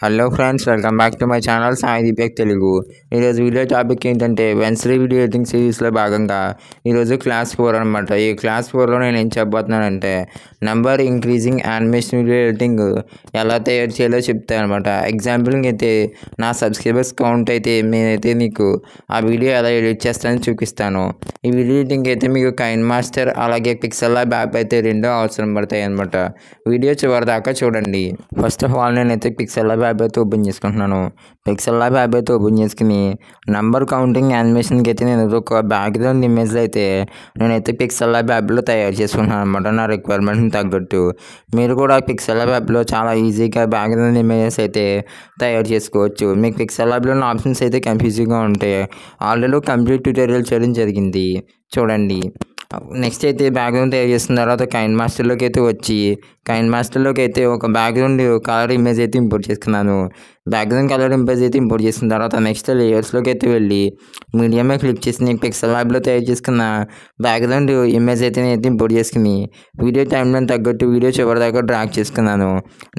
Hello friends, welcome back to my channel Sai Deepak Telugu. ఈరోజు video topic ఏంటంటే Wednesday video editing సిరీస్లో భాగంగా ఈరోజు క్లాస్ 4 అనమాట. ఈ క్లాస్ 4లో నేను ఏం చెప్పబోతున్నానంటే number increasing animation video editing ఎలా తయారు చేయాలో చెప్తాను అనమాట. ఎగ్జాంపుల్కి అయితే నా సబ్స్క్రైబర్స్ కౌంట్ అయితే నేనైతే మీకు ఆ వీడియో ఎలా ఎడిట్ చేస్తానని చూపిస్తాను. ఈ వీడియో ఎడిటింగ్ అయితే మీకు కైన్ మాస్టర్ అలాగే పిక్సెల్ ల్యాబ్ యాప్ అయితే రెండో అవసరం పడతాయి అనమాట. వీడియో చివరి దాకా చూడండి. ఫస్ట్ ఆఫ్ ఆల్ నేనైతే పిక్సెల్ ల్యాబ్ యాప్ అయితే ఓపెన్ చేసుకుంటున్నాను. పిక్సెల్ ల్యాబ్ యాప్ అయితే ఓపెన్ చేసుకుని నంబర్ కౌంటింగ్ యానిమేషన్కి అయితే నేను ఒక బ్యాక్గ్రౌండ్ ఇమేజ్ అయితే నేనైతే పిక్సెల్ ల్యాబ్ యాప్లో తయారు చేసుకుంటున్నాను అనమాట. నా రిక్వైర్మెంట్ని తగ్గట్టు మీరు కూడా పిక్సెల్ ల్యాబ్ యాప్లో చాలా ఈజీగా బ్యాక్గ్రౌండ్ ఇమేజెస్ అయితే తయారు చేసుకోవచ్చు. మీకు పిక్సెల్ ల్యాబ్లో ఆప్షన్స్ అయితే కన్ఫ్యూజింగ్గా ఉంటాయి. ఆల్రెడీ కంప్లీట్ ట్యూటోరియల్ చేయడం జరిగింది, చూడండి. నెక్స్ట్ అయితే బ్యాక్గ్రౌండ్ తయారు చేసిన తర్వాత కైన్ మాస్టర్లోకి అయితే వచ్చి కైన్ మాస్టర్లోకి అయితే ఒక బ్యాక్గ్రౌండ్ కలర్ ఇమేజ్ అయితే ఇంపోర్ట్ చేసుకున్నాను. బ్యాక్గ్రౌండ్ కలర్ ఇమేజ్ అయితే ఇంపోర్ట్ చేసిన తర్వాత నెక్స్ట్ లేయర్స్లోకి అయితే వెళ్ళి మీడియమే క్లిక్ చేసి పిక్సెల్ ల్యాబ్లో తయారు చేసుకున్న బ్యాక్గ్రౌండ్ ఇమేజ్ అయితే నేను ఇంపోర్ట్ చేసుకుని వీడియో టైంలో తగ్గట్టు వీడియో చివరి దాకా డ్రాగ్ చేసుకున్నాను.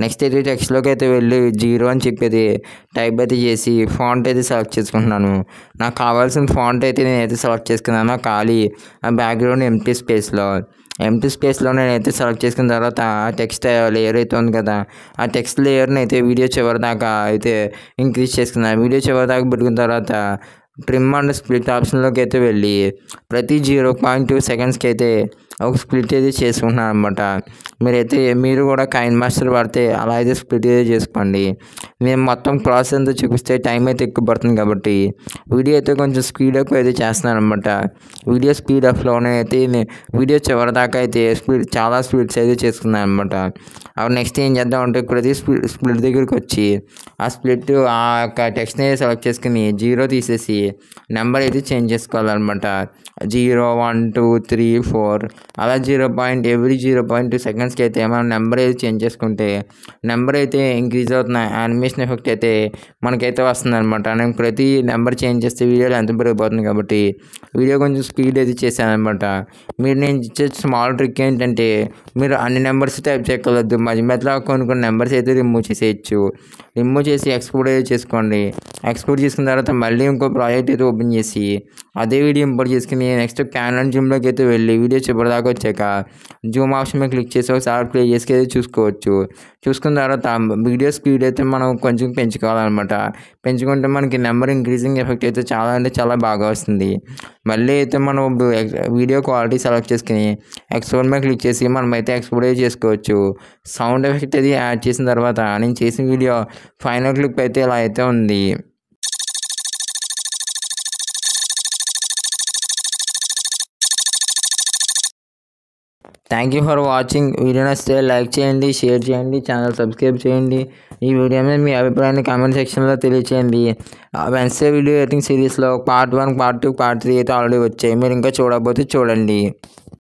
నెక్స్ట్ అయితే టెక్స్ట్లోకి అయితే వెళ్ళి 0 అని చెప్పేది టైప్ అయితే చేసి ఫాంట్ అయితే సెలెక్ట్ చేసుకుంటున్నాను. నాకు కావాల్సిన ఫాంట్ అయితే నేనైతే సెలెక్ట్ చేసుకున్నాను. ఖాళీ ఆ బ్యాక్గ్రౌండ్ ఎంటీ స్పేస్లో నేనైతే సెలెక్ట్ చేసుకున్న తర్వాత ఆ టెక్స్ట్ లేయర్ అయితే ఉంది కదా, ఆ టెక్స్ట్ లేయర్ని అయితే వీడియో చివరి దాకా అయితే ఇంక్రీజ్ చేసుకున్నాను. వీడియో చివరి దాకా పెట్టుకున్న తర్వాత ట్రిమ్ అండ్ స్ప్లిట్ ఆప్షన్లోకి అయితే వెళ్ళి ప్రతి 0.2 సెకండ్స్కి అయితే ఒక స్ప్లిట్ అయితే చేసుకుంటున్నాను అనమాట. మీరు కూడా కైన్ మాస్టర్ వాడితే అలా అయితే స్ప్లిట్ అయితే చేసుకోండి. నేను మొత్తం ప్రాసెస్ అంతా చూపిస్తే టైం అయితే ఎక్కువ పడుతుంది కాబట్టి వీడియో అయితే కొంచెం స్పీడ్ అప్ అయితే చేస్తున్నాను అనమాట. వీడియో స్పీడ్ అప్లోనే అయితే వీడియో చివరి దాకా అయితే చాలా స్ప్లిట్స్ అయితే చేసుకున్నాను అనమాట. అప్పుడు నెక్స్ట్ ఏం చేద్దామంటే ప్రతి స్ప్లిట్ దగ్గరికి వచ్చి ఆ స్ప్లిట్ ఆ యొక్క టెక్స్ట్ని సెలెక్ట్ చేసుకుని 0 తీసేసి నెంబర్ అయితే చేంజ్ చేసుకోవాలన్నమాట. 0, 1, 2, 3, 4 అలా ఎవ్రీ 0.2 సెకండ్స్కి అయితే మనం నెంబర్ అయితే చేంజ్ చేసుకుంటే నెంబర్ అయితే ఇంక్రీజ్ అవుతున్న యానిమేషన్ ఎఫెక్ట్ అయితే మనకైతే వస్తుంది అనమాట. నేను ప్రతి నెంబర్ చేంజ్ చేస్తే వీడియోలో ఎంత పెరిగిపోతుంది కాబట్టి వీడియో కొంచెం స్పీడ్ అయితే చేశాను అనమాట. నేను ఇచ్చే స్మాల్ ట్రిక్ ఏంటంటే మీరు అన్ని నెంబర్స్ టైప్ చేయగలదు. మధ్యలో కొన్ని నెంబర్స్ అయితే రిమూవ్ చేసి ఎక్స్పోర్ట్ అయితే చేసుకోండి. ఎక్స్పోర్ట్ చేసుకున్న తర్వాత మళ్ళీ ఇంకో ప్రాజెక్ట్ అయితే ఓపెన్ చేసి అదే వీడియో ఇంపోర్ట్ చేసుకుని నెక్స్ట్ క్యానన్ జూమ్లోకి అయితే వెళ్ళి వీడియో చివరిదాకా వచ్చాక జూమ్ ఆప్షన్ మీద క్లిక్ చేసి ఒకసారి ప్లే చేసి అయితే చూసుకున్న తర్వాత వీడియో స్పీడ్ అయితే మనం కొంచెం పెంచుకోవాలన్నమాట. పెంచుకుంటే మనకి నెంబర్ ఇంక్రీజింగ్ ఎఫెక్ట్ అయితే చాలా అంటే చాలా బాగా వస్తుంది. మళ్ళీ అయితే మనం వీడియో క్వాలిటీ సెలెక్ట్ చేసుకుని ఎక్స్పోర్ట్ మీద క్లిక్ చేసి మనమైతే ఎక్స్పోర్ట్ అయితే చేసుకోవచ్చు. సౌండ్ ఎఫెక్ట్ అది యాడ్ చేసిన తర్వాత నేను చేసిన వీడియో ఫైనల్ క్లిప్ అయితే ఇలా అయితే ఉంది. Thank you for watching. Video నచ్చితే లైక్ చేయండి, షేర్ చేయండి, ఛానల్ సబ్స్క్రైబ్ చేయండి. ఈ వీడియో మీద మీ అభిప్రాయాన్ని కామెంట్ సెక్షన్లో తెలియచేయండి. వెన్స్డే వీడియో ఎడిటింగ్ సిరీస్లో పార్ట్ 1, పార్ట్ 2, పార్ట్ 3 అయితే ఆల్రెడీ వచ్చాయి. మీరు ఇంకా చూడకపోతే చూడండి.